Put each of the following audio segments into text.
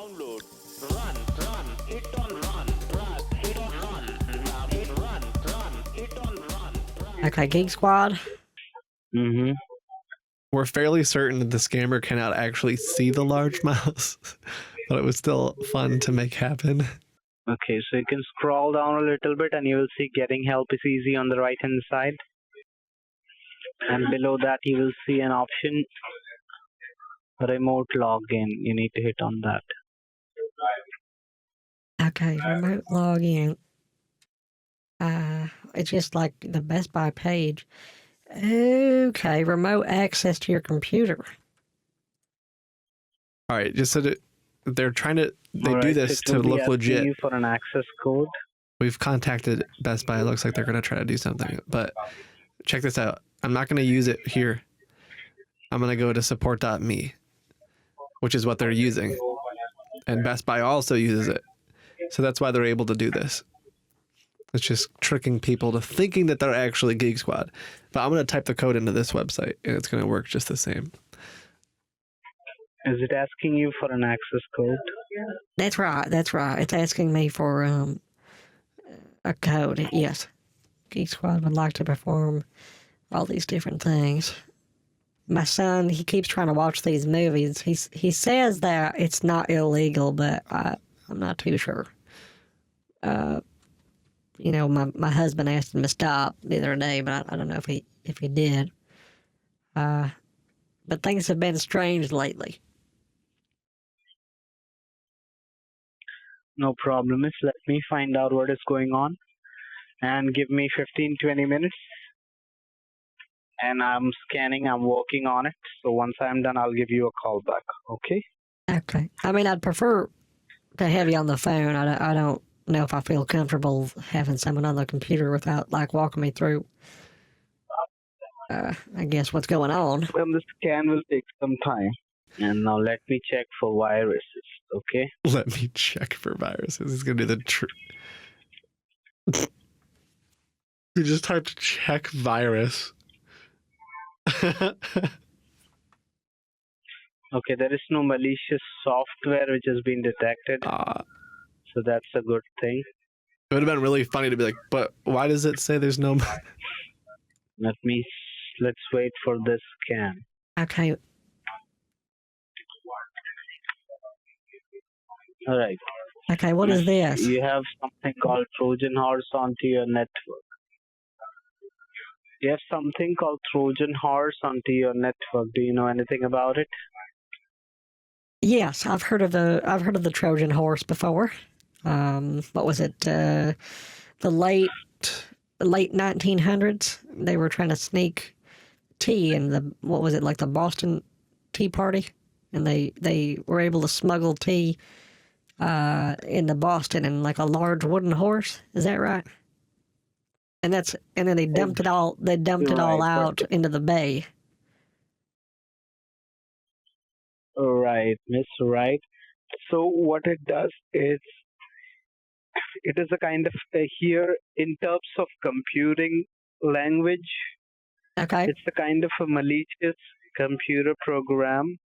download. Run, hit on run, hit on run. Now hit run, hit on run. Okay, Geek Squad. Mm-hmm. We're fairly certain that the scammer cannot actually see the large mouse, but it was still fun to make happen. Okay, so you can scroll down a little bit and you will see getting help is easy on the right hand side. And below that you will see an option, remote login. You need to hit on that. Okay, remote login. It's just like the Best Buy page. Okay, remote access to your computer. All right, just so that they're trying to, they All do right, this so it to will be look asking legit. you for an access code. We've contacted Best Buy. It looks like they're going to try to do something, but check this out. I'm not going to use it here. I'm going to go to support.me, which is what they're using. And Best Buy also uses it. So that's why they're able to do this. It's just tricking people to thinking that they're actually Geek Squad. But I'm going to type the code into this website and it's going to work just the same. Is it asking you for an access code? That's right. It's asking me for a code. Yes. Geek Squad would like to perform all these different things. My son, he keeps trying to watch these movies. He says that it's not illegal, but I'm not too sure. You know, my husband asked him to stop the other day, but I don't know if he did. But things have been strange lately. No problem. Miss. Let me find out what is going on. And give me 15-20 minutes. And I'm scanning, I'm working on it. So once I'm done, I'll give you a call back. Okay? Okay. I mean, I'd prefer to have you on the phone. I don't know if I feel comfortable having someone on the computer without, like, walking me through, I guess, what's going on. Well, the scan will take some time. And now let me check for viruses. Okay? Let me check for viruses. It's going to do the You just typed check virus. Okay, there is no malicious software which has been detected. So that's a good thing. It would have been really funny to be like, but why does it say there's no... Let's wait for this scan. Okay. All right. Okay, what is this? You have something called Trojan horse onto your network. You have something called Trojan horse onto your network. Do you know anything about it? Yes, I've heard of the Trojan horse before. What was it? The late 1900s. They were trying to sneak tea in the Boston Tea Party, and they were able to smuggle tea in the Boston in like a large wooden horse. Is that right? And then they dumped it all. They dumped it all out into the bay. Right, Miss. Right. So what it does is, it is a kind of here in terms of computing language. Okay. It's a kind of a malicious computer program,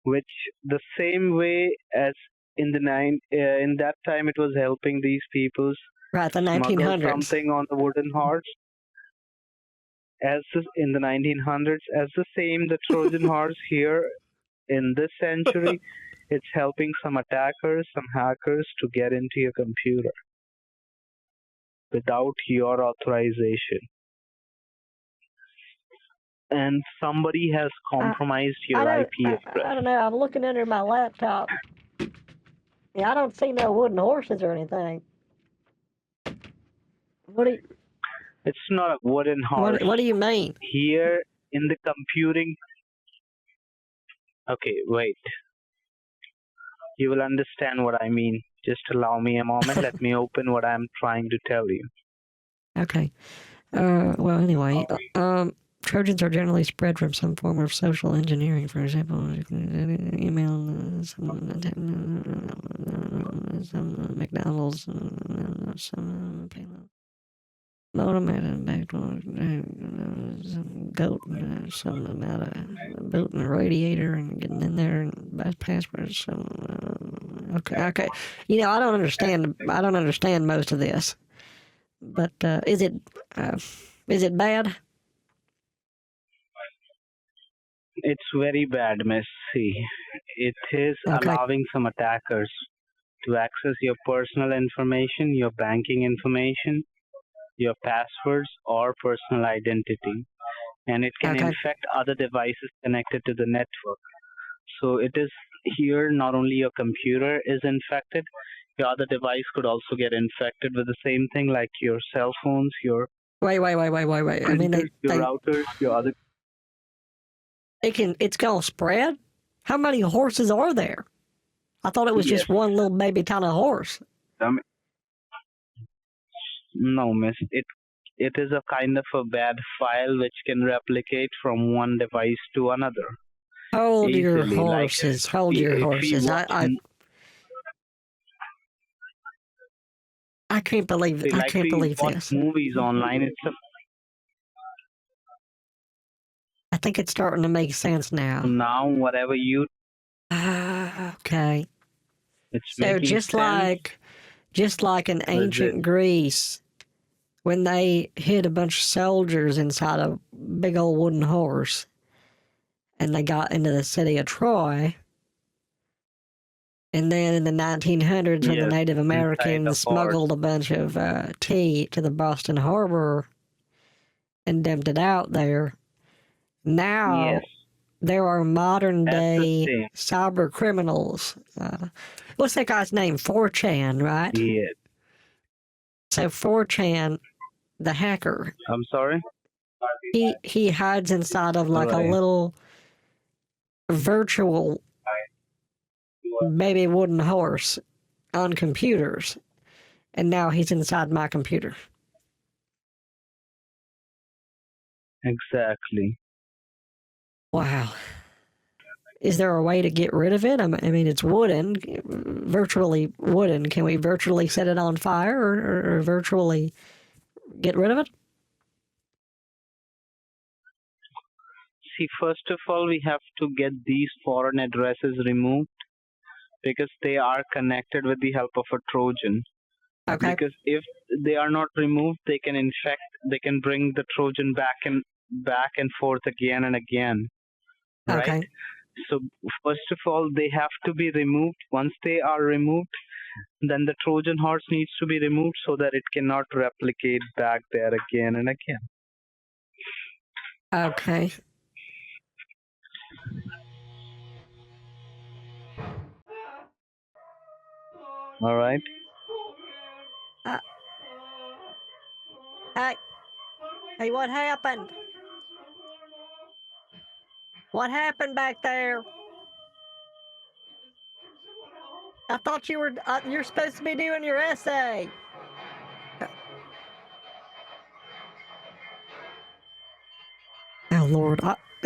which the same way as in that time it was helping these people's Right, the smuggle 1900s. something on the wooden horse. In the 1900s, as the same the Trojan horse here in this century, it's helping some attackers, some hackers to get into your computer without your authorization. And somebody has compromised your IP address. I don't know. I'm looking under my laptop. Yeah, I don't see no wooden horses or anything. It's not a wooden horse. What do you mean? Here in the computing... Okay, wait. You will understand what I mean. Just allow me a moment. Let me open what I'm trying to tell you. Okay. Well, anyway, Trojans are generally spread from some form of social engineering. For example, email, some McDonald's, some payload. Automated backdoor, some goat, some amount of booting a radiator and getting in there and passwords, some Okay. You know, I don't understand. I don't understand most of this. But is it bad? It's very bad, Miss. See, it is Okay. allowing some attackers to access your personal information, your banking information, your passwords, or personal identity. And it can Okay. infect other devices connected to the network. So it is here not only your computer is infected, your other device could also get infected with the same thing, like your cell phones, your Wait. I mean, printers, your routers, your other. it's gonna spread. How many horses are there? I thought it was Yes. just one little baby tiny horse. No, miss. It is a kind of a bad file which can replicate from one device to another Hold your easily. Like horses. Hold your if we horses. watch, I can't believe it. I like can't we believe watch this. movies online, it's I think it's starting to make sense now. now whatever you, Okay. it's So making just like in ancient Greece, when they hid a bunch of soldiers inside a big old wooden horse, and they got into the city of Troy. And then in the 1900s, when the Yes, Native inside the Americans smuggled a bunch of tea to the Boston Harbor and dumped it out there, now Yes, there are modern that's the day same. cyber criminals. What's that guy's name? 4chan, right? Yes. So 4chan, the hacker, I'm sorry. he hides inside of like a Right. little virtual baby wooden horse on computers, and now he's inside my computer. Exactly. Wow. Is there a way to get rid of it? I mean, it's wooden, virtually wooden. Can we virtually set it on fire or virtually get rid of it? See, first of all, we have to get these foreign addresses removed because they are connected with the help of a Trojan. Okay. Because if they are not removed, they can bring the Trojan back and forth again and again. Right? Okay. So first of all, they have to be removed. Once they are removed, then the Trojan horse needs to be removed so that it cannot replicate back there again and again. Okay. All right. Hey, what happened? What happened back there? I thought you're supposed to be doing your essay. Oh Lord,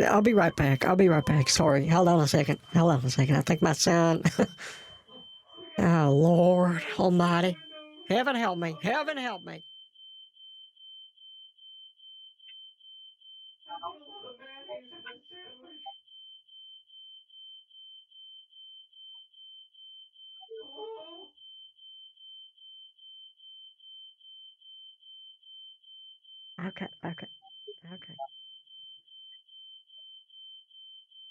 I'll be right back. Sorry, hold on a second. I think my son. Oh Lord Almighty, heaven help me! Okay.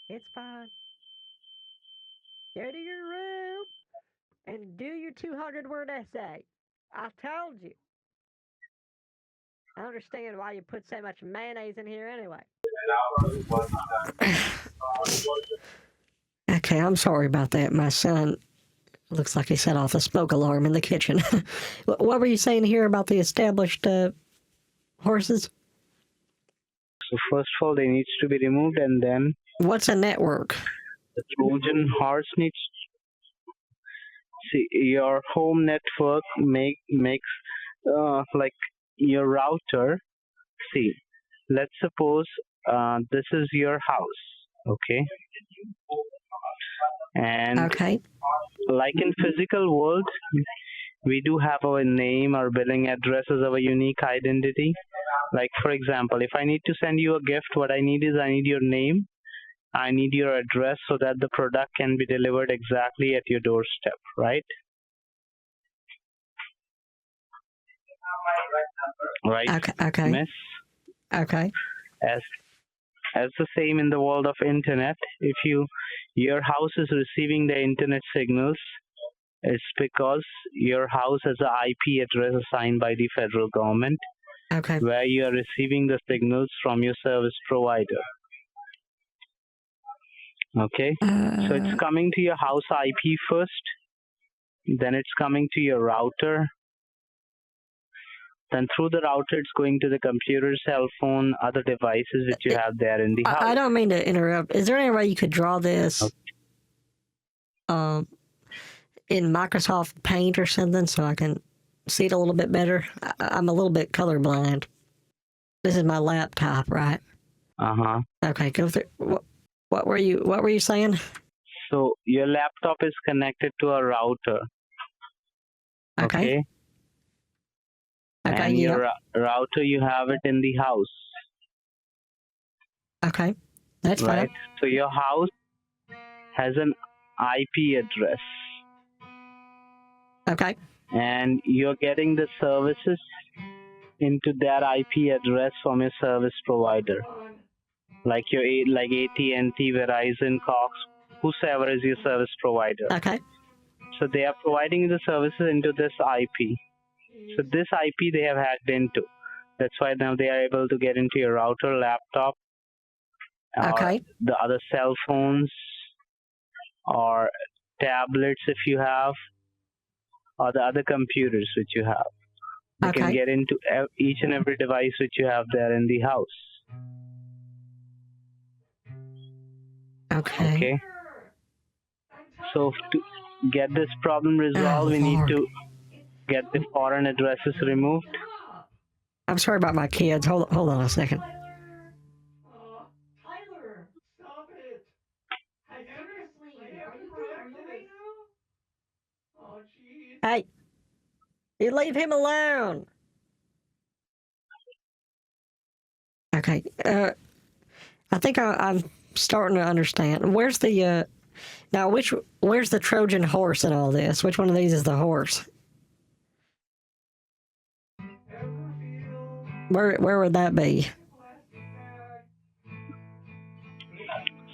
It's fine. Go to your room and do your 200-word essay. I told you. I understand why you put so much mayonnaise in here anyway. Okay, I'm sorry about that. My son looks like he set off a smoke alarm in the kitchen. What were you saying here about the established horses? So first of all, they needs to be removed, and then What's a network? the Trojan horse needs. See, your home network makes like your router. See, let's suppose this is your house, okay? And Okay. like in physical world, we do have our name, our billing address as our unique identity. Like for example, if I need to send you a gift, what I need is I need your name, I need your address so that the product can be delivered exactly at your doorstep, right? Right, Okay. miss? Okay. As the same in the world of internet, if your house is receiving the internet signals, it's because your house has an IP address assigned by the federal government Okay. where you are receiving the signals from your service provider. Okay? So it's coming to your house IP first, then it's coming to your router, then through the router it's going to the computer, cell phone, other devices that you have there in the house. I don't mean to interrupt. Is there any way you could draw this in Microsoft Paint or something so I can see it a little bit better? I'm a little bit colorblind. This is my laptop, right? Uh-huh. Okay, go through. What were you saying? So your laptop is connected to a router. Okay. Okay, And yeah. your router, you have it in the house. Okay, that's Right. fine. So your house has an IP address. Okay. And you're getting the services into that IP address from your service provider. Like like AT&T, Verizon, Cox, whosoever is your service provider. Okay. So they are providing the services into this IP. So this IP they have hacked into. That's why now they are able to get into your router, laptop, or the other cell phones, or tablets if you have, or the other computers which you have. They can get into each and every device which you have there in the house. Okay. So to get this problem resolved, we need to get the foreign addresses removed. I'm sorry about my kids. Hold on a second. Tyler, stop it. Seriously, are you right now? Oh, jeez. Hey, you leave him alone. Okay. I think I'm starting to understand. Where's the where's the Trojan horse in all this? Which one of these is the horse? Where would that be?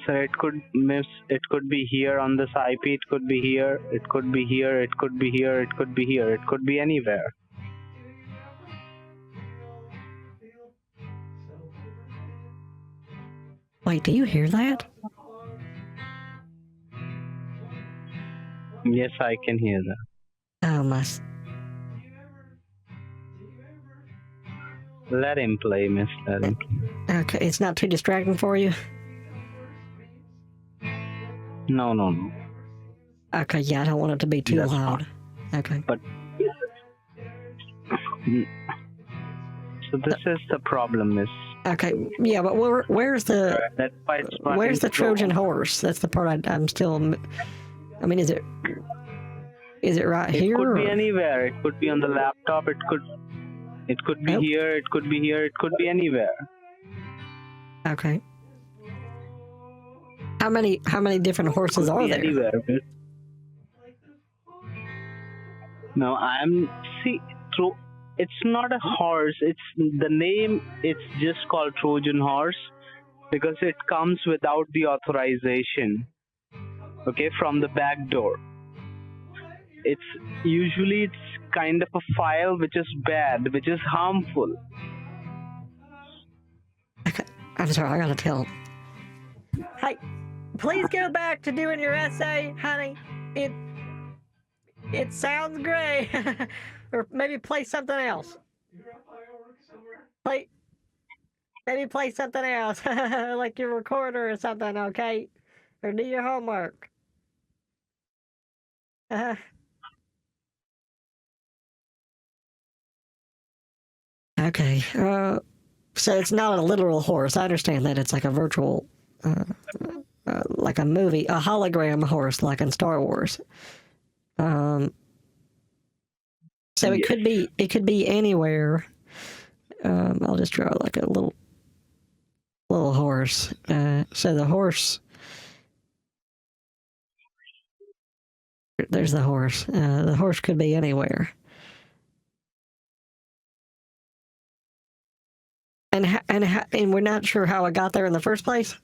So it could be here on this IP, it could be here, it could be here, it could be here, it could be here, it could be anywhere. Wait, do you hear that? Yes, I can hear that. Oh my. Let him play, miss. Let him play. Okay, it's not too distracting for you? No. Okay, yeah, I don't want it to be too That's loud. Okay. But so this is the problem, miss. Okay, yeah, but where's the That's why it's running where's the slow. Trojan horse? That's the part I'm still. I mean, is it right here? It could be or- anywhere. It could be on the laptop. It could be Nope. here. It could be here. It could be anywhere. Okay. How many different horses are there? Anywhere. Miss. No, it's not a horse. It's the name. It's just called Trojan horse because it comes without the authorization. Okay, from the back door. It's kind of a file which is bad, which is harmful. Okay, I'm sorry, I gotta tell. Hey, please go back to doing your essay, honey. It sounds great. Or maybe play something else. Maybe play something else, like your recorder or something, okay? Or do your homework. Okay. So it's not a literal horse. I understand that it's like a virtual, like a movie, a hologram horse, like in Star Wars. So it could be anywhere. I'll just draw like a little horse. So the horse There's the horse. The horse could be anywhere. And we're not sure how it got there in the first place.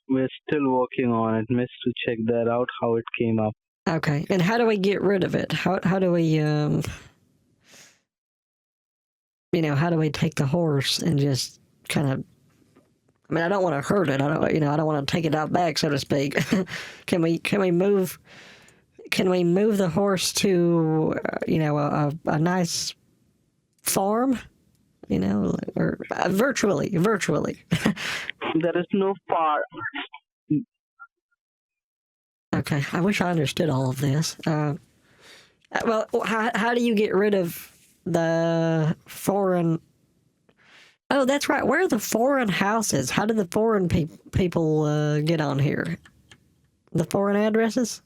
We're still working on it, miss, to check that out, how it came up. Okay. And how do we get rid of it? How do we how do we take the horse and just kind of, I mean, I don't want to hurt it. I don't want to take it out back, so to speak. Can we move the horse to a nice farm, or virtually? There is no far. Okay, I wish I understood all of this. Well, how do you get rid of the foreign? Oh, that's right. Where are the foreign houses? How do the foreign people get on here? The foreign addresses?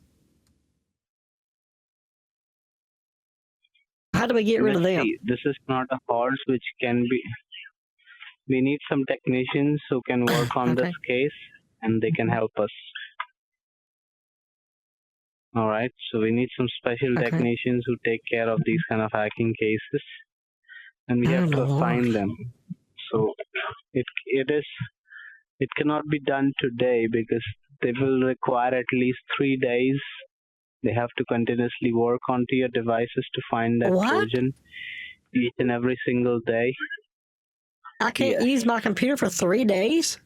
How do we get rid of them? See, this is not a horse which can be. We need some technicians who can work on Okay. this case, and they can help us. All right. So we need some special Okay. technicians who take care of these kind of hacking cases, and we Oh, have to my assign Lord. them. So it cannot be done today because they will require at least 3 days. They have to continuously work onto your devices to find that What? Trojan each and every single day. I can't Yes. use my computer for 3 days?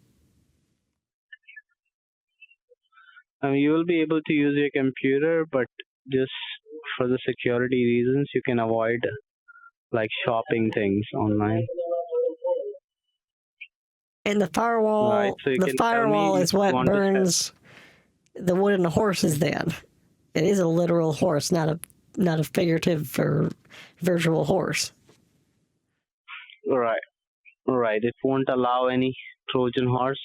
You will be able to use your computer, but just for the security reasons, you can avoid like shopping things online. And the firewall, Right, so you the can tell firewall me is if you what want to burns the wooden horses. Then it is a literal horse, not a figurative or virtual horse. Right. It won't allow any Trojan horse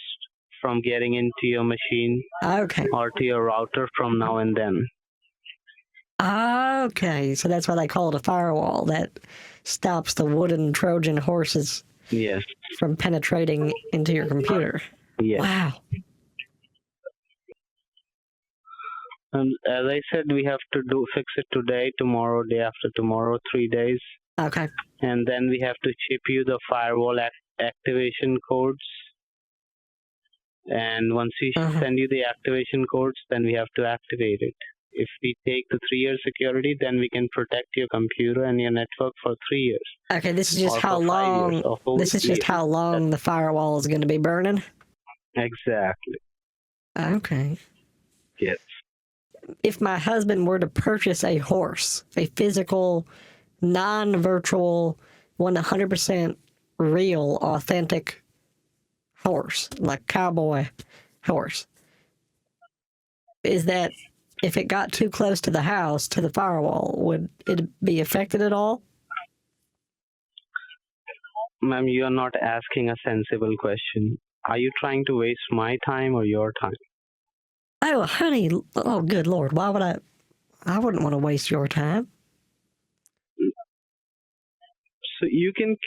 from getting into your machine Okay. or to your router from now and then. Okay. So that's why they call it a firewall. That stops the wooden Trojan horses Yes. from penetrating into your computer. Yes. Wow. And as I said, we have to fix it today, tomorrow, day after tomorrow, 3 days. Okay. And then we have to ship you the firewall activation codes. And once we Uh-huh. send you the activation codes, then we have to activate it. If we take the 3-year security, then we can protect your computer and your network for 3 years. Okay. This is just Or how for 5 years, long. or for This is just years. how long the firewall is going to be burning. Exactly. Okay. Yes. If my husband were to purchase a horse, a physical, non-virtual, 100% real, authentic horse, like cowboy horse, is that if it got too close to the house, to the firewall, would it be affected at all? Ma'am, you are not asking a sensible question. Are you trying to waste my time or your time? Oh, honey, oh, good Lord, why would I wouldn't want to waste your time. So you can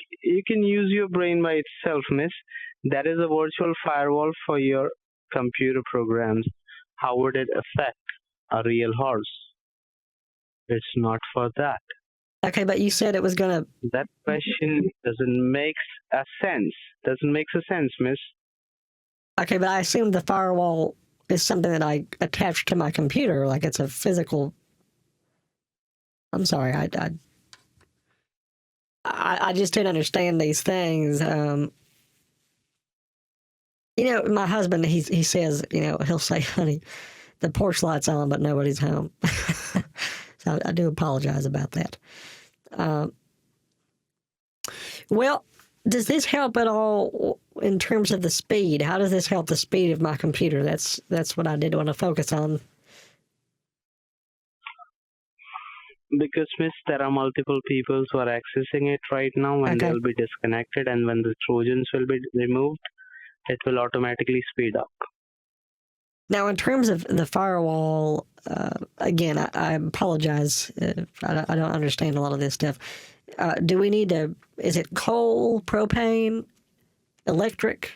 use your brain by itself, miss. That is a virtual firewall for your computer programs. How would it affect a real horse? It's not for that. Okay, but you said it was going to, That question doesn't make a sense. Doesn't make a sense, miss. okay, but I assume the firewall is something that I attach to my computer, like it's a physical. I'm sorry, I just didn't understand these things. My husband, he says, he'll say, honey, the porch light's on, but nobody's home. So I do apologize about that. Well, does this help at all in terms of the speed? How does this help the speed of my computer? That's what I did want to focus on. Because, miss, there are multiple people who are accessing it right now, and Okay. they'll be disconnected, and when the Trojans will be removed, it will automatically speed up. Now, in terms of the firewall, again, I apologize. I don't understand a lot of this stuff. Do we need to, is it coal, propane, electric?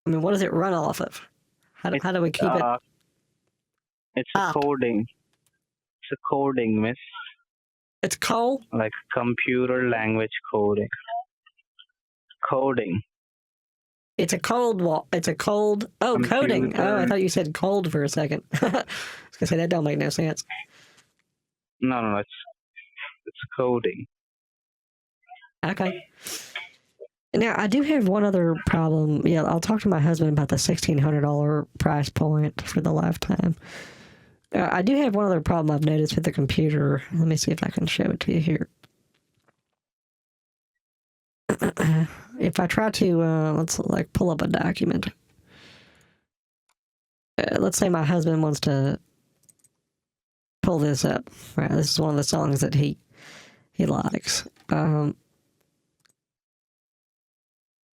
I mean, what does it run off of? How do we keep it It's a up? coding. It's a coding, miss. It's coal? Like computer language coding. Coding. It's a cold wall. It's a cold. Oh, coding. Computer. Oh, I thought you said cold for a second. I was gonna say that don't make no sense. No, it's coding. Okay. Now I do have one other problem. Yeah, I'll talk to my husband about the $1,600 price point for the lifetime. I do have one other problem I've noticed with the computer. Let me see if I can show it to you here. If I try to, let's like pull up a document. Let's say my husband wants to pull this up. Right, this is one of the songs that he likes.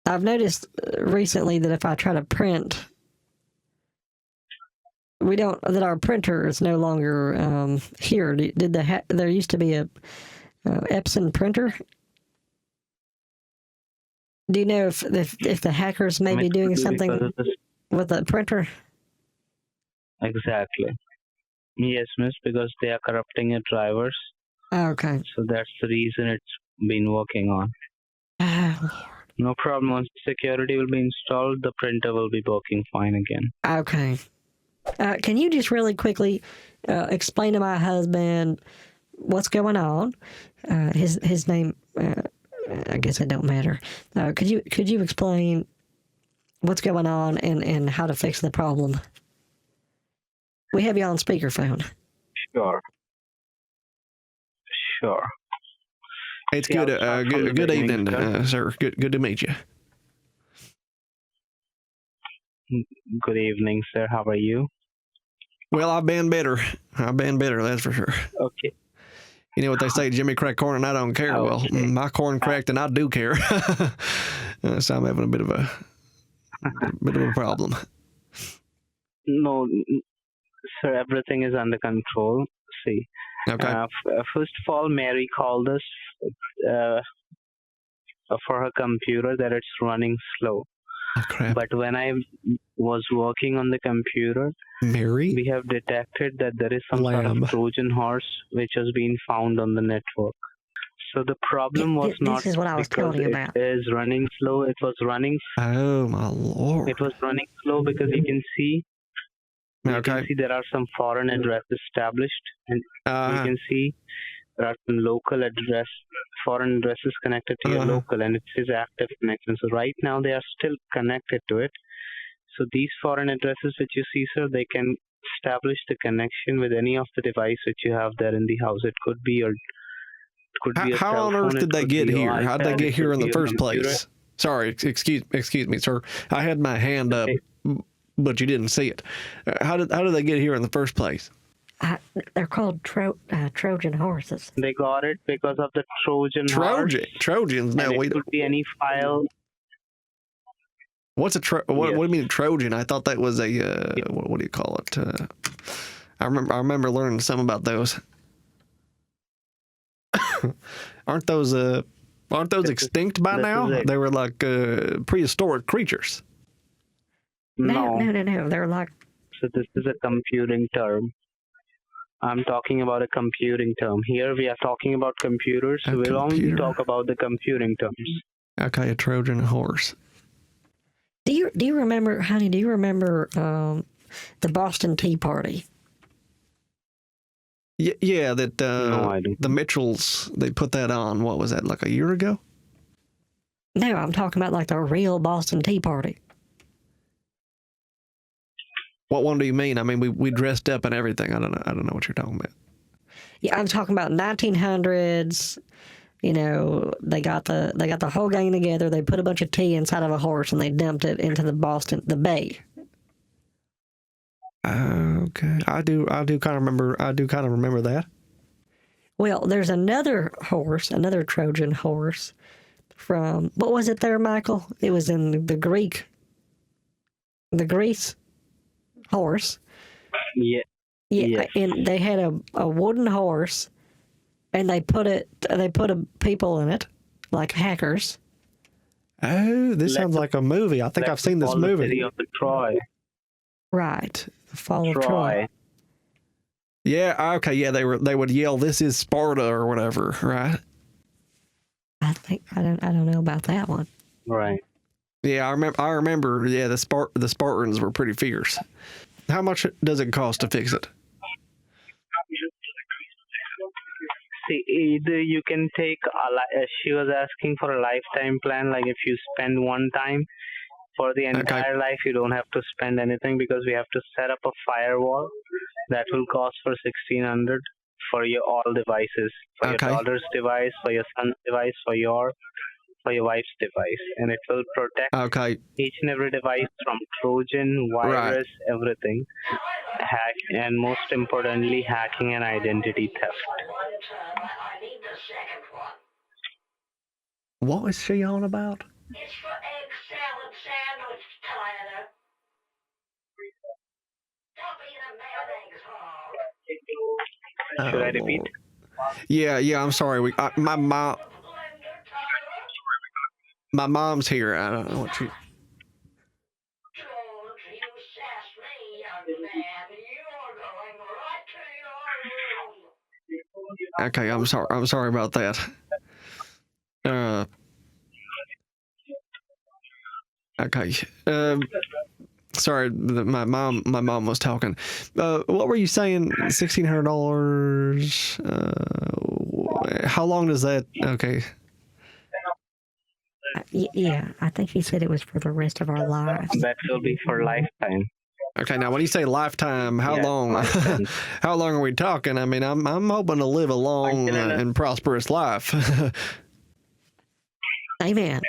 I've noticed recently that if I try to print, that our printer is no longer here. There used to be a Epson printer. Do you know if the hackers may be doing something with the printer? Exactly. Yes, miss, because they are corrupting your drivers. Okay. So that's the reason it's been working on. Oh, No problem. Once security will be installed, the printer will be working fine again. okay. Can you just really quickly explain to my husband what's going on? His name, I guess it don't matter. Could you explain what's going on and how to fix the problem? We have you on speakerphone. Sure. It's See, good. I'll start from the Good beginning, evening, sir. Good to meet you. Good evening, sir. How are you? Well, I've been better. That's for sure. Okay. You know what they say, Jimmy cracked corn and I don't care. Okay. Well, my corn cracked and I do care. So I'm having a bit of a problem. No, sir, everything is under control. See, Okay. first of all, Mary called us for her computer that it's running slow. Oh, crap. But when I was working on the computer, Mary? we have detected that there is some sort Lamb. of Trojan horse which has been found on the network. So the problem was not This is what I was because telling you about. it is running slow. It was running. Oh, my Lord. It was running slow because you can see. You Okay. can see there are some foreign addresses established, and you can see there are some foreign addresses connected to your local, and it says active connection. So right now they are still connected to it. So these foreign addresses which you see, sir, they can establish the connection with any of the device which you have there in the house. It could be your, it could be a How cell on phone, earth it did they could get be your here? How'd they iPad, get it here could in the be your first computer. place? Sorry, excuse me, sir. I had my hand up, but you didn't see it. How did they get here in the first place? They're called Trojan horses. They got it because of the Trojan horse. Trojans? No, And it could be any file. What's a what Yes. do you mean Trojan? I thought that was a what do you call it? I remember learning something about those. Aren't those extinct by now? They were like prehistoric creatures. No. They're like. So this is a computing term. I'm talking about a computing term. Here we are talking about computers, so we'll only talk about the computing terms. Okay, a Trojan horse. Do you remember, honey? Do you remember the Boston Tea Party? Yeah, that No, I don't. the Mitchells, they put that on. What was that, like a year ago? No, I'm talking about like the real Boston Tea Party. What one do you mean? I mean, we dressed up and everything. I don't know what you're talking about. Yeah, I'm talking about 1900s. You know, they got the whole gang together. They put a bunch of tea inside of a horse and they dumped it into the bay. Okay, I do kind of remember that. Well, there's another Trojan horse from, what was it there, Michael? It was in the Greece horse. Yeah. Yeah, Yes. and they had a wooden horse, and they put people in it, like hackers. Oh, this Let sounds the- like a movie. I think Let's I've seen this call the movie. city of the Troy. Right. The fall of Troy. Troy. Yeah. Okay. Yeah. They would yell, "This is Sparta" or whatever. Right. I don't know about that one. Right. Yeah. I remember. Yeah. The Spartans were pretty fierce. How much does it cost to fix it? See, either you can take she was asking for a lifetime plan, like if you spend one time for the entire life, you don't have to spend anything, because we have to set up a firewall that will cost for 1,600 for your all devices, for your daughter's device, for your son's device, for your wife's device, and it will protect each and every device from Trojan, virus, everything, hack, and most importantly, hacking and identity theft. I need the second one. What was she on about? It's for egg salad sandwich, Tyler. Stop eating mayonnaise, Paul. Should I repeat? Yeah. I'm sorry. My mom's here. I don't know what she. Okay, I'm sorry. I'm sorry about that. Okay. Sorry, my mom was talking. What were you saying? $1,600. How long does that? Okay. Yeah, I think he said it was for the rest of our lives. That will be for lifetime. Okay, now when you say lifetime, how long? Lifetime. How long are we talking? I mean, I'm hoping to live a long and prosperous life. Amen.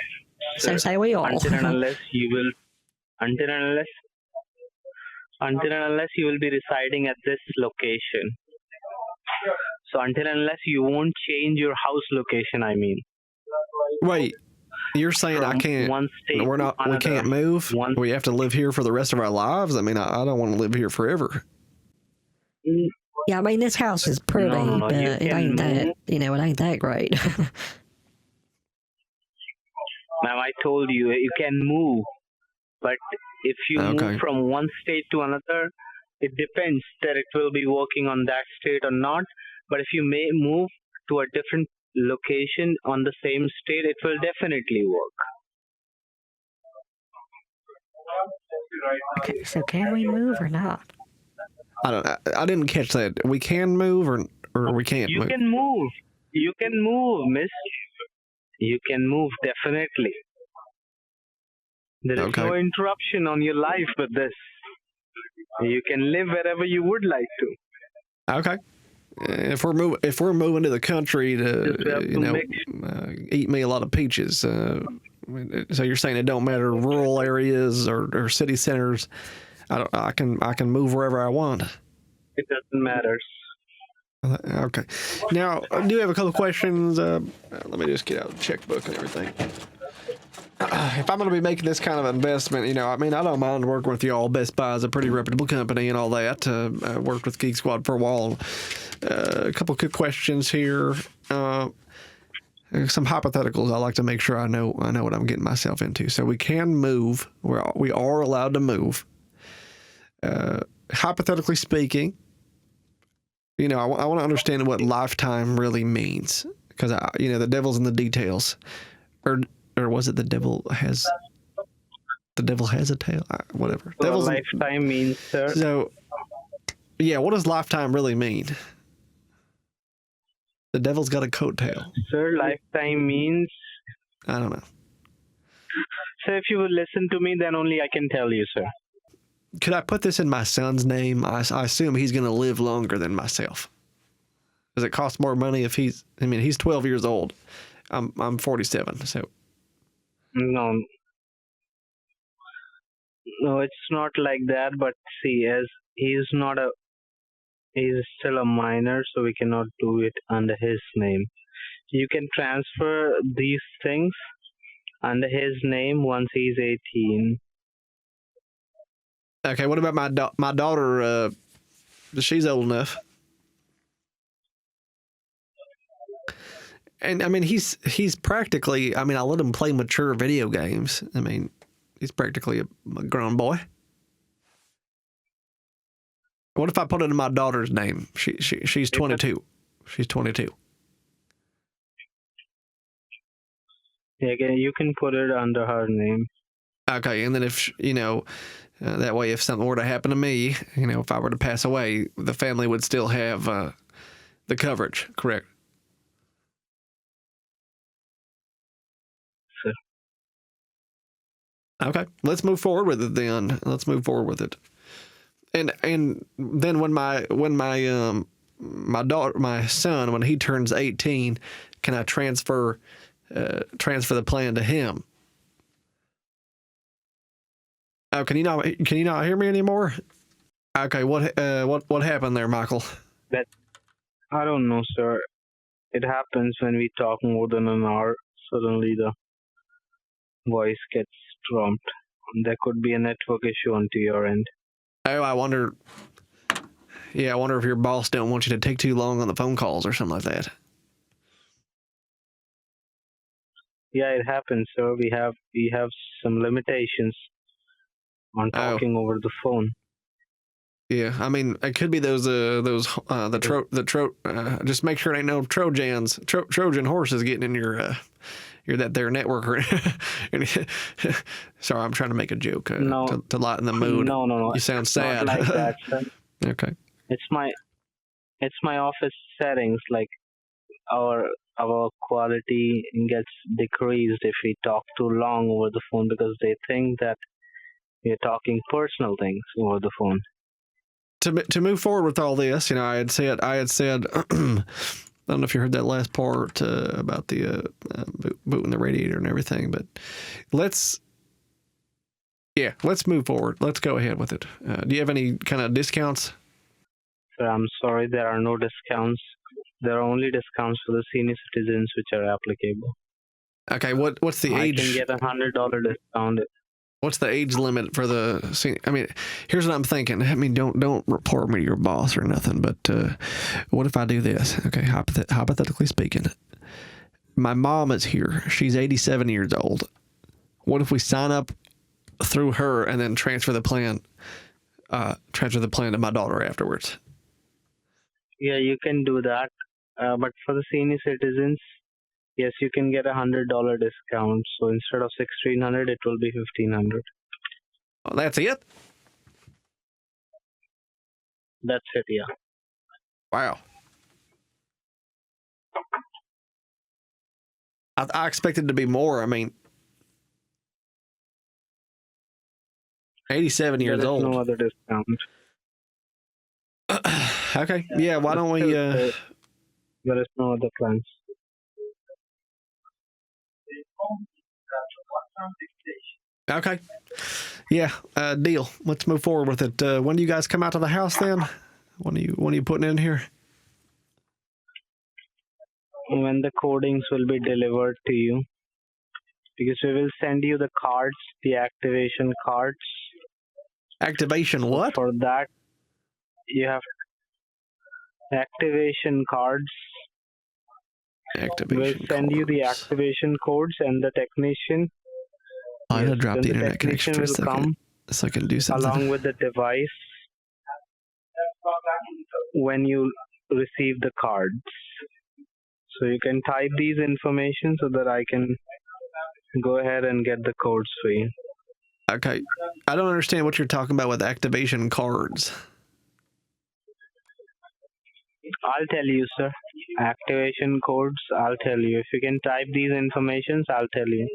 So say we all. Until and unless you will be residing at this location. So until and unless you won't change your house location, I mean. Wait, you're saying I can't? One state We can't move. We have to live here for the rest of our lives. I mean, I don't want to live here forever. Yeah, I mean, this house is pretty, but it ain't that. It ain't that great. Ma'am, I told you can move, but if you move from one state to another, it depends that it will be working on that state or not. But if you may move to a different location on the same state, it will definitely work. Okay, so can we move or not? I didn't catch that. We can move or we can't move? Can move. You can move, miss. You can move, definitely. There is no interruption on your life with this. You can live wherever you would like to. Okay. If we're moving to the country to eat me a lot of peaches, so you're saying it don't matter rural areas or city centers. I can move wherever I want. It doesn't matter. Okay. Now I do have a couple of questions. Let me just get out the checkbook and everything. If I'm going to be making this kind of investment, I mean, I don't mind working with y'all. Best Buy is a pretty reputable company and all that. I worked with Geek Squad for a while. A couple quick questions here. Some hypotheticals. I like to make sure I know what I'm getting myself into. So we can move. We are allowed to move. Hypothetically speaking, I want to understand what lifetime really means, because the devil's in the details. Or was it the devil has a tail? Whatever. So devil's lifetime means, sir. So, yeah, what does lifetime really mean? The devil's got a coattail. Sir, lifetime means. I don't know. So if you would listen to me, then only I can tell you, sir. Could I put this in my son's name? I assume he's going to live longer than myself. Does it cost more money if he's 12 years old. I'm 47, so. No, it's not like that. But see, as he's still a minor, so we cannot do it under his name. You can transfer these things under his name once he's 18. Okay, what about my daughter? She's old enough. And I mean, he's practically. I mean, I let him play mature video games. I mean, he's practically a grown boy. What if I put it in my daughter's name? She's 22. She's 22. Yeah, you can put it under her name. Okay, and then if that way, if something were to happen to me, if I were to pass away, the family would still have the coverage. Correct. Sure. Okay, let's move forward with it then. Let's move forward with it. And then when my son, when he turns 18, can I transfer the plan to him? Oh, can you not hear me anymore? Okay, what happened there, Michael? I don't know, sir. It happens when we talk more than an hour. Suddenly the voice gets dropped. There could be a network issue onto your end. Oh, I wonder. Yeah, I wonder if your boss don't want you to take too long on the phone calls or something like that. Yeah, it happens, sir. We have some limitations on talking over the phone. Yeah, I mean, it could be those just make sure it ain't no Trojan horses getting in your that there network. Sorry, I'm trying to make a joke No. to lighten the mood. No. You sound It's sad. not like that, sir. Okay. It's my office settings. Like our quality gets decreased if we talk too long over the phone because they think that we're talking personal things over the phone. To move forward with all this, I had said, I don't know if you heard that last part about the booting the radiator and everything, but let's move forward. Let's go ahead with it. Do you have any kind of discounts? Sir, I'm sorry, there are no discounts. There are only discounts for the senior citizens which are applicable. Okay, what's the age? I can get $100 discount. What's the age limit for the senior? I mean, here's what I'm thinking. I mean, don't report me to your boss or nothing, but what if I do this? Okay, hypothetically speaking, my mom is here. She's 87 years old. What if we sign up through her and then transfer the plan to my daughter afterwards? Yeah, you can do that. But for the senior citizens, yes, you can get $100 discount. So instead of $1,600, it will be $1,500. Oh, that's it? That's it, yeah. Wow. I expected to be more. I mean, 87 years There is old. no other discount. Okay. Yeah, why don't we... There is no other plans. Okay. Yeah, deal. Let's move forward with it. When do you guys come out to the house then? When are you putting in here? When the codings will be delivered to you. Because we will send you the cards, the activation cards. Activation what? For that, you have activation cards. Activation We'll send you the activation codes and the technician. I'm going to drop the internet connection for a technician will second come so I can do something. along with the device when you receive the cards. So you can type these information so that I can go ahead and get the codes for you. Okay. I don't understand what you're talking about with activation cards. I'll tell you, sir. Activation codes, I'll tell you. If you can type these informations, I'll tell you.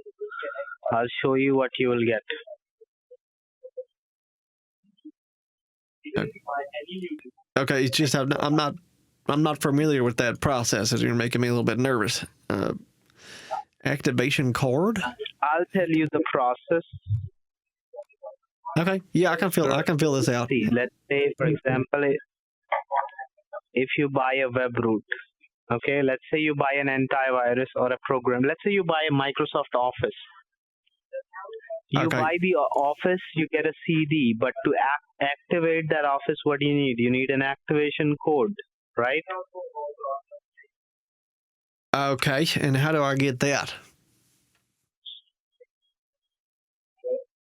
I'll show you what you will get. Okay, it's just I'm not familiar with that process, as you're making me a little bit nervous. Activation card? I'll tell you the process. Okay, yeah, I can fill this out. See, let's say, for example, if you buy a web root, okay, let's say you buy an antivirus or a program. Let's say you buy a Microsoft Office. You Okay. buy the Office, you get a CD, but to activate that Office, what do you need? You need an activation code, right? Okay, and how do I get that?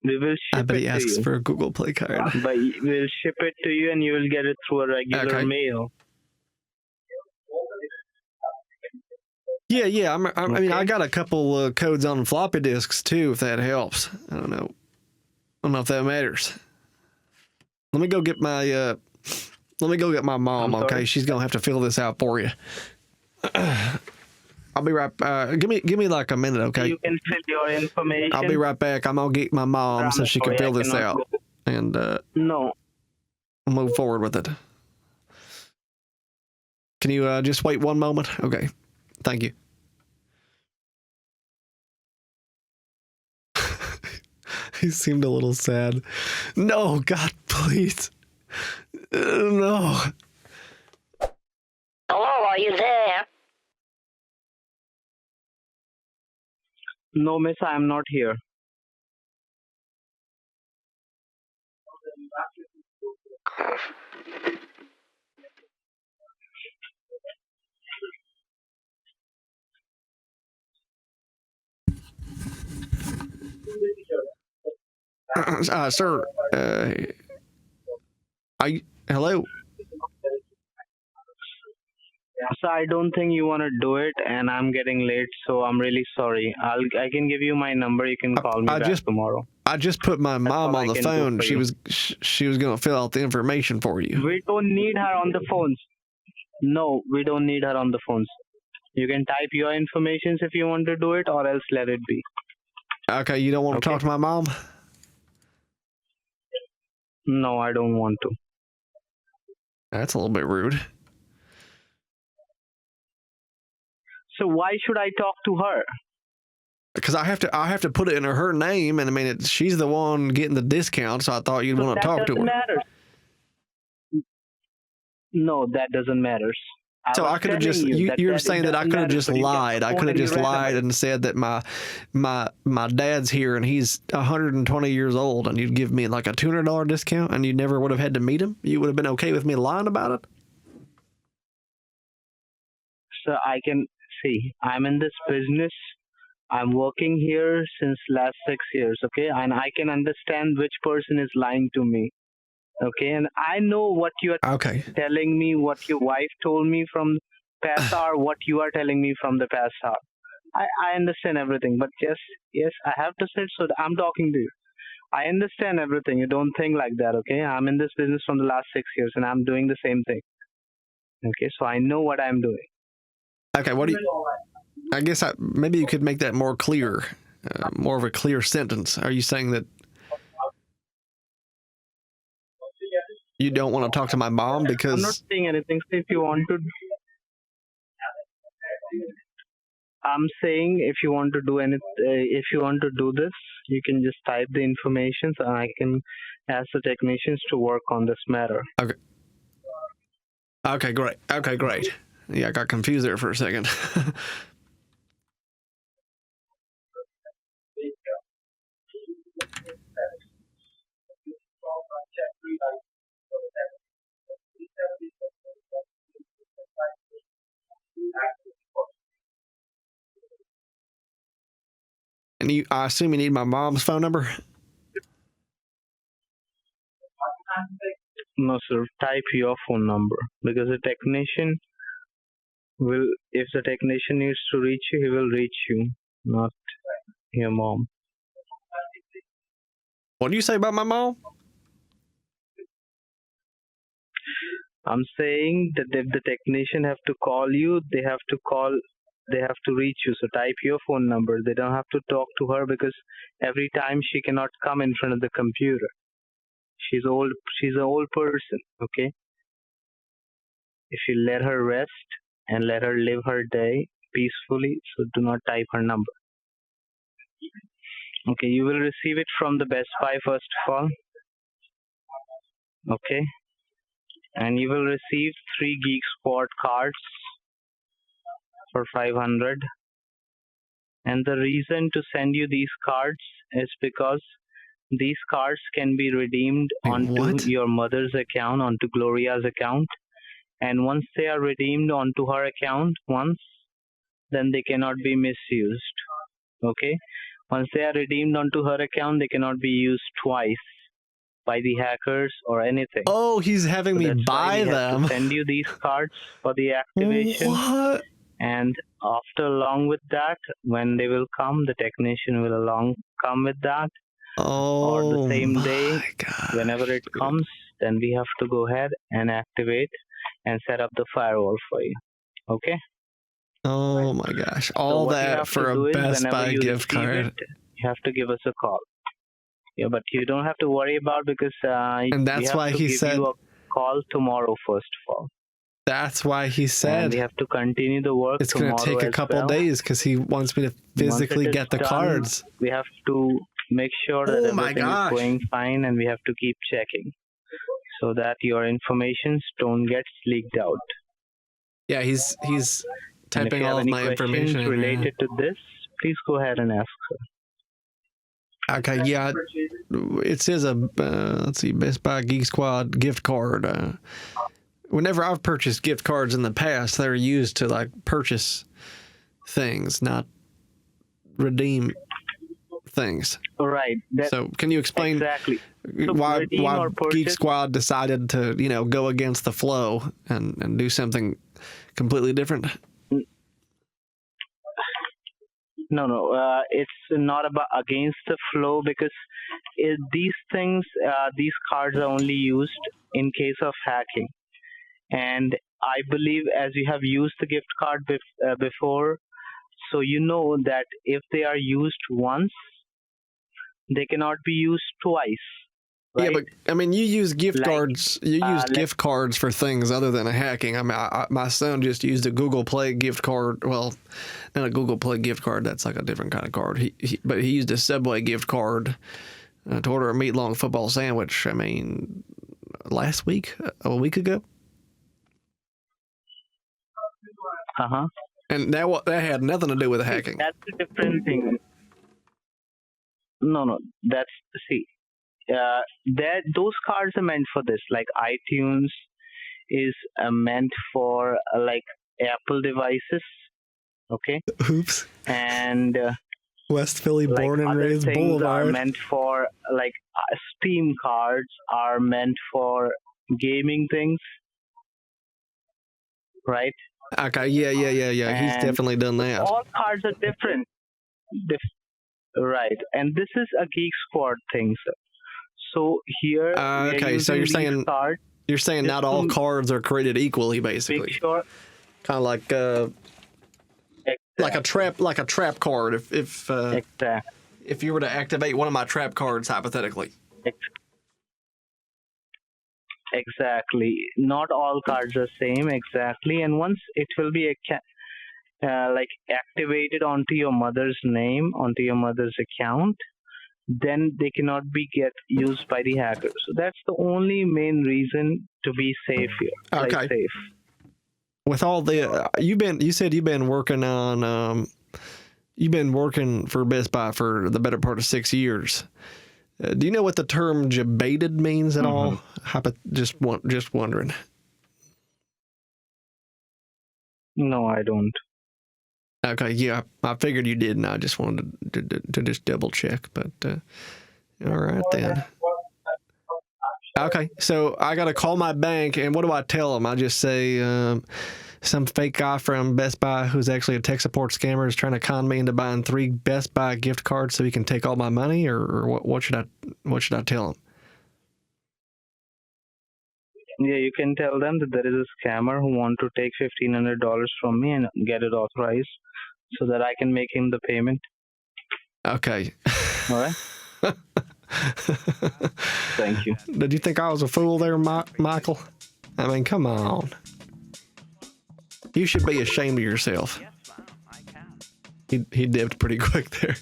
We will I ship bet it he to asks you. for a Google Play card. But we'll ship it to you and you will get it through a regular Okay. mail. Yeah. I mean, I Okay. got a couple codes on floppy disks too, if that helps. I don't know if that matters. Let me go get my mom. I'm sorry? Okay, she's gonna have to fill this out for you. I'll be right. Give me like a minute, okay? You can fill your information. I'll be right back. I'm gonna get my mom so she can sorry, fill I this cannot out go. and No. move forward with it. Can you just wait one moment? Okay, thank you. He seemed a little sad. No, God, please. No. Hello, are you there? No, miss, I am not here. Sir, hello? So I don't think you want to do it, and I'm getting late, so I'm really sorry. I can give you my number. You can call me back tomorrow. I just put my mom all on I the can do phone. for She you. was going to fill out the information for you. We don't need her on the phones. No, we don't need her on the phones. You can type your information if you want to do it, or else let it be. Okay, you don't want to talk to my mom? No, I don't want to. That's a little bit rude. So why should I talk to her? Because I have to put it in her name, and I mean she's the one getting the discount. So I thought you'd want to talk to her. Matter. No, that doesn't matter. So I could have just you're saying that I could have just lied. I could have just lied and said that my dad's here and he's 120 years old, and you'd give me like a $200 discount, and you never would have had to meet him. You would have been okay with me lying about it. So I can see I'm in this business. I'm working here since last 6 years, okay? And I can understand which person is lying to me, okay? And I know what you are telling me, what your wife told me from past hour, what you are telling me from the past hour. I understand everything, but yes, I have to sit, so I'm talking to you. I understand everything. You don't think like that, okay? I'm in this business from the last 6 years, and I'm doing the same thing, okay? So I know what I'm doing. Okay, what do you? I guess maybe you could make that more clear, more of a clear sentence. Are you saying that you don't want to talk to my mom because I'm not saying anything. So if you want to, I'm saying if you want to do if you want to do this, you can just type the information, and I can ask the technicians to work on this matter. Okay. Okay, great. Yeah, I got confused there for a second. And I assume you need my mom's phone number? No, sir. Type your phone number, because the technician will, if the technician needs to reach you, he will reach you, not your mom. What do you say about my mom? I'm saying that if the technician have to call you, they have to reach you. So type your phone number. They don't have to talk to her, because every time she cannot come in front of the computer. She's old. She's an old person. Okay. If you let her rest and let her live her day peacefully, so do not type her number. Okay. You will receive it from the Best Buy first of all. Okay. And you will receive 3 Geek Squad cards for 500. And the reason to send you these cards is because these cards can be redeemed onto your mother's account, onto Gloria's account. And once they are redeemed onto her account, then they cannot be misused. Okay? Once they are redeemed onto her account, they cannot be used twice by the hackers or anything. Oh, he's having So me that's why buy we have them. to send you these cards for the activation. What? And along with that, when they will come, the technician will come with that. Oh, Or the same day, my God. whenever it comes, then we have to go ahead and activate and set up the firewall for you. Okay? Oh my gosh. So All what you that have for to a do is Best whenever Buy you gift receive card. it, you have to give us a call. Yeah, but you don't have to worry about because And we that's have why to he give said, you a call tomorrow first of all. that's why he And said we have to continue the work it's going tomorrow to take a as couple well. days because he wants me to physically Once it is get the done, cards. we have to make sure that Oh my everything gosh. is going fine, and we have to keep checking so that your informations don't get leaked out. Yeah, he's And if typing you have all of any my questions information in there. related to this, please go ahead and ask her. Okay, yeah. It says let's see, Best Buy Geek Squad gift card. Whenever I've purchased gift cards in the past, they're used to like purchase things, not redeem things. Right. So, can you explain Exactly. So why redeem or Geek purchase- Squad decided to go against the flow and do something completely different? No. It's not about against the flow because these things, these cards are only used in case of hacking. And I believe as you have used the gift card before, so you know that if they are used once, they cannot be used twice. Right? Yeah, but I mean, you use gift Like, cards. You use gift cards for things other than hacking. I mean, my son just used a Google Play gift card. Well, not a Google Play gift card. That's like a different kind of card. But he used a Subway gift card to order a meat-long football sandwich. I mean, last week, a week ago. Uh-huh. And that had nothing to do with hacking. That's a different thing. No. That's that those cards are meant for this. Like iTunes is meant for like Apple devices. Okay. Oops. And West Philly, like born and other raised things Boulevard. are meant for like Steam cards are meant for gaming things. Right. Okay. Yeah. He's And definitely done that. All cards are different. Right. And this is a Geek Squad thing, sir. So here, we are Okay, so using you're these saying cards. You're saying Just not all to cards are created equally, basically. Make sure. Kind of like a trap card. If Exactly. if you were to activate one of my trap cards hypothetically. Exactly. Not all cards are same. Exactly. And once it will be like activated onto your mother's name, onto your mother's account, then they cannot be used by the hackers. So that's the only main reason to be safe here. Okay. Like safe. With all the you said you've been working on you've been working for Best Buy for the better part of 6 years. Do you know what the term debated means at all? Just wondering. No, I don't. Okay, yeah, I figured you did, and I just wanted to just double check. But all right then. Okay, so I got to call my bank, and what do I tell them? I just say some fake guy from Best Buy who's actually a tech support scammer is trying to con me into buying 3 Best Buy gift cards so he can take all my money, or what should I tell him? Yeah, you can tell them that there is a scammer who want to take $1,500 from me and get it authorized so that I can make him the payment. Okay. All right. Thank you. Did you think I was a fool there, Michael? I mean, come on. You should be ashamed of yourself. He dipped pretty quick there.